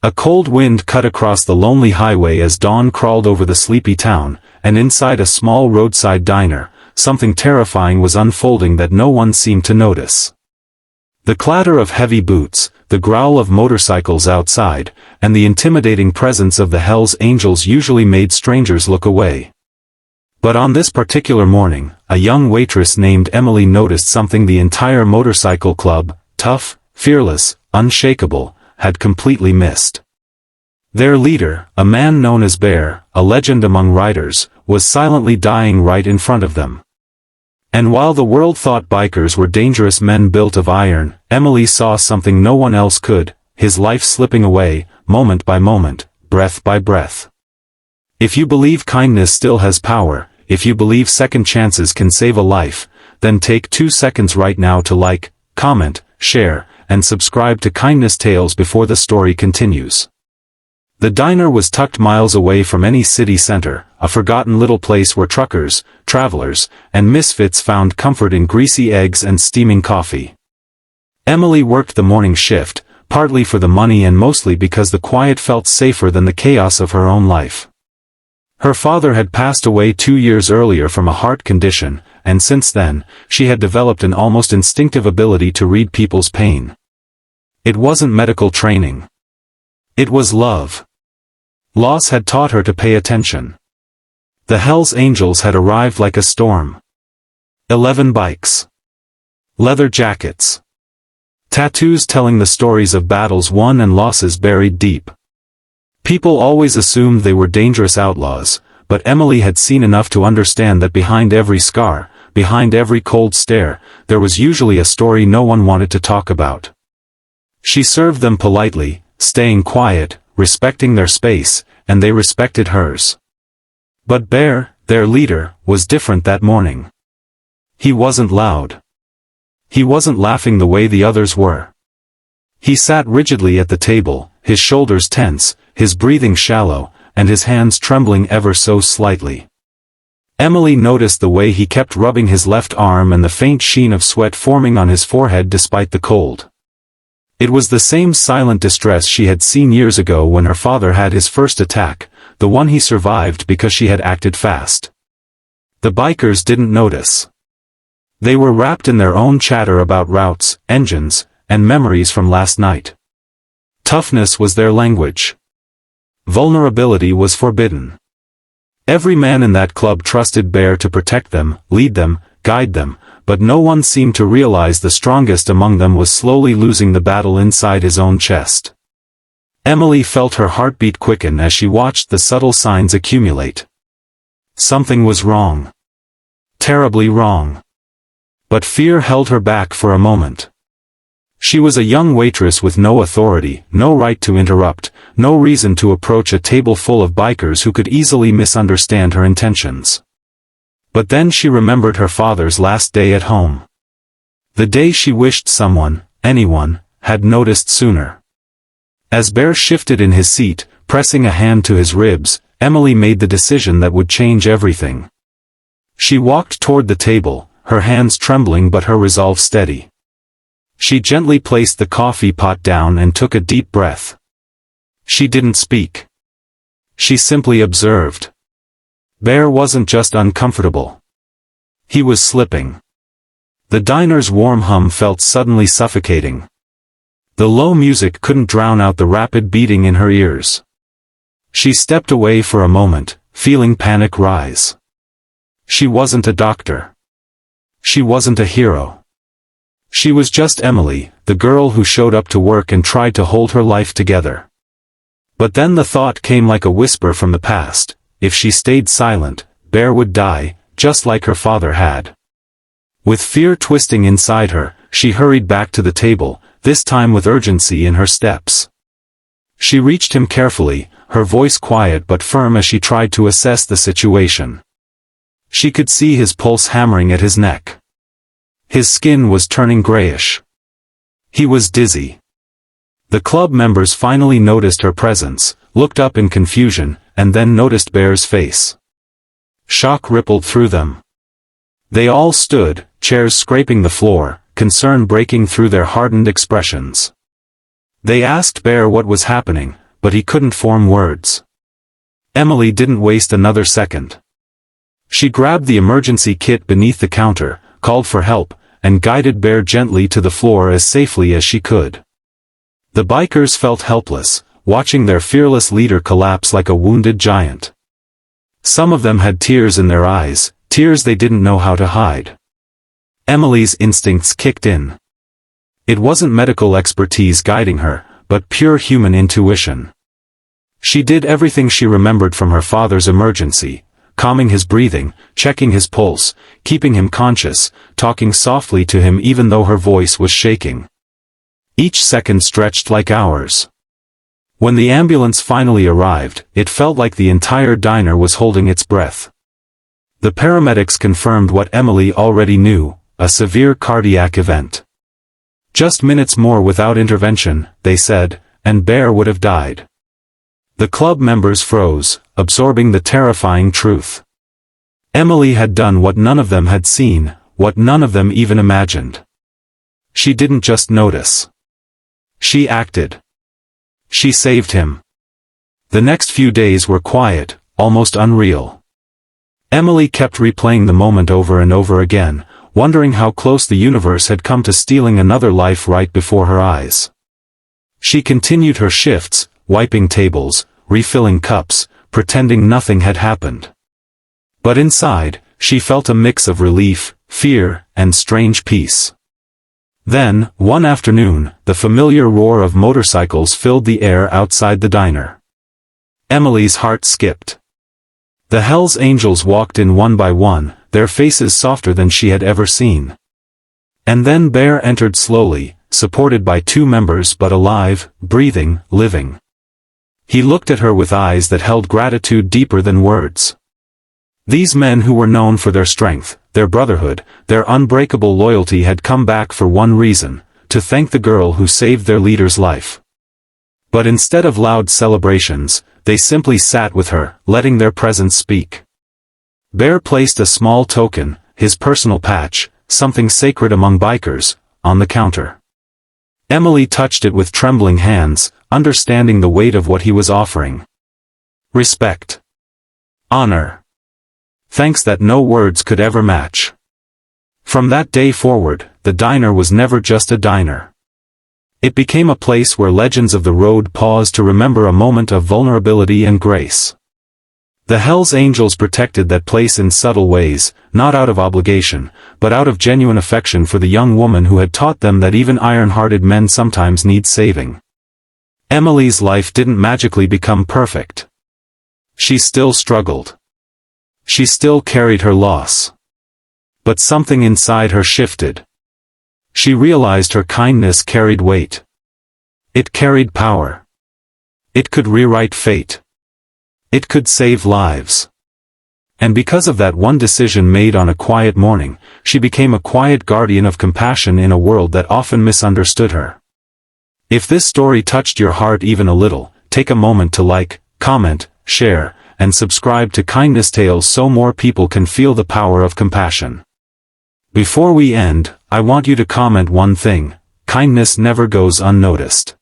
A cold wind cut across the lonely highway as dawn crawled over the sleepy town, and inside a small roadside diner, something terrifying was unfolding that no one seemed to notice. The clatter of heavy boots, the growl of motorcycles outside, and the intimidating presence of the Hells Angels usually made strangers look away. But on this particular morning, a young waitress named Emily noticed something the entire motorcycle club, tough, fearless, unshakable, had completely missed. Their leader, a man known as Bear, a legend among riders, was silently dying right in front of them. And while the world thought bikers were dangerous men built of iron, Emily saw something no one else could, his life slipping away, moment by moment, breath by breath. If you believe kindness still has power, if you believe second chances can save a life, then take 2 seconds right now to like, comment, share, and subscribe to Kindness Tales before the story continues. The diner was tucked miles away from any city center, a forgotten little place where truckers, travelers, and misfits found comfort in greasy eggs and steaming coffee. Emily worked the morning shift, partly for the money and mostly because the quiet felt safer than the chaos of her own life. Her father had passed away 2 years earlier from a heart condition, and since then, she had developed an almost instinctive ability to read people's pain. It wasn't medical training. It was love. Loss had taught her to pay attention. The Hells Angels had arrived like a storm. 11 bikes. Leather jackets. Tattoos telling the stories of battles won and losses buried deep. People always assumed they were dangerous outlaws, but Emily had seen enough to understand that behind every scar, behind every cold stare, there was usually a story no one wanted to talk about. She served them politely, staying quiet, respecting their space, and they respected hers. But Bear, their leader, was different that morning. He wasn't loud. He wasn't laughing the way the others were. He sat rigidly at the table, his shoulders tense, his breathing shallow, and his hands trembling ever so slightly. Emily noticed the way he kept rubbing his left arm and the faint sheen of sweat forming on his forehead despite the cold. It was the same silent distress she had seen years ago when her father had his first attack, the one he survived because she had acted fast. The bikers didn't notice. They were wrapped in their own chatter about routes, engines, and memories from last night. Toughness was their language. Vulnerability was forbidden. Every man in that club trusted Bear to protect them, lead them, guide them, but no one seemed to realize the strongest among them was slowly losing the battle inside his own chest. Emily felt her heartbeat quicken as she watched the subtle signs accumulate. Something was wrong. Terribly wrong. But fear held her back for a moment. She was a young waitress with no authority, no right to interrupt, no reason to approach a table full of bikers who could easily misunderstand her intentions. But then she remembered her father's last day at home. The day she wished someone, anyone, had noticed sooner. As Bear shifted in his seat, pressing a hand to his ribs, Emily made the decision that would change everything. She walked toward the table, her hands trembling but her resolve steady. She gently placed the coffee pot down and took a deep breath. She didn't speak. She simply observed. Bear wasn't just uncomfortable. He was slipping. The diner's warm hum felt suddenly suffocating. The low music couldn't drown out the rapid beating in her ears. She stepped away for a moment, feeling panic rise. She wasn't a doctor. She wasn't a hero. She was just Emily, the girl who showed up to work and tried to hold her life together. But then the thought came like a whisper from the past: if she stayed silent, Bear would die, just like her father had. With fear twisting inside her, she hurried back to the table, this time with urgency in her steps. She reached him carefully, her voice quiet but firm as she tried to assess the situation. She could see his pulse hammering at his neck. His skin was turning grayish. He was dizzy. The club members finally noticed her presence, looked up in confusion, and then noticed Bear's face. Shock rippled through them. They all stood, chairs scraping the floor, concern breaking through their hardened expressions. They asked Bear what was happening, but he couldn't form words. Emily didn't waste another second. She grabbed the emergency kit beneath the counter, called for help, and guided Bear gently to the floor as safely as she could. The bikers felt helpless, watching their fearless leader collapse like a wounded giant. Some of them had tears in their eyes, tears they didn't know how to hide. Emily's instincts kicked in. It wasn't medical expertise guiding her, but pure human intuition. She did everything she remembered from her father's emergency, calming his breathing, checking his pulse, keeping him conscious, talking softly to him even though her voice was shaking. Each second stretched like hours. When the ambulance finally arrived, it felt like the entire diner was holding its breath. The paramedics confirmed what Emily already knew, a severe cardiac event. Just minutes more without intervention, they said, and Bear would have died. The club members froze, absorbing the terrifying truth. Emily had done what none of them had seen, what none of them even imagined. She didn't just notice. She acted. She saved him. The next few days were quiet, almost unreal. Emily kept replaying the moment over and over again, wondering how close the universe had come to stealing another life right before her eyes. She continued her shifts, wiping tables, refilling cups, pretending nothing had happened. But inside, she felt a mix of relief, fear, and strange peace. Then, one afternoon, the familiar roar of motorcycles filled the air outside the diner. Emily's heart skipped. The Hells Angels walked in one by one, their faces softer than she had ever seen. And then Bear entered slowly, supported by 2 members but alive, breathing, living. He looked at her with eyes that held gratitude deeper than words. These men who were known for their strength, their brotherhood, their unbreakable loyalty had come back for one reason, to thank the girl who saved their leader's life. But instead of loud celebrations, they simply sat with her, letting their presence speak. Bear placed a small token, his personal patch, something sacred among bikers, on the counter. Emily touched it with trembling hands, understanding the weight of what he was offering. Respect. Honor. Thanks that no words could ever match. From that day forward, the diner was never just a diner. It became a place where legends of the road paused to remember a moment of vulnerability and grace. The Hells Angels protected that place in subtle ways, not out of obligation, but out of genuine affection for the young woman who had taught them that even iron-hearted men sometimes need saving. Emily's life didn't magically become perfect. She still struggled. She still carried her loss. But something inside her shifted. She realized her kindness carried weight. It carried power. It could rewrite fate. It could save lives. And because of that one decision made on a quiet morning, she became a quiet guardian of compassion in a world that often misunderstood her. If this story touched your heart even a little, take a moment to like, comment, share, and subscribe to Kindness Tales so more people can feel the power of compassion. Before we end, I want you to comment one thing: kindness never goes unnoticed.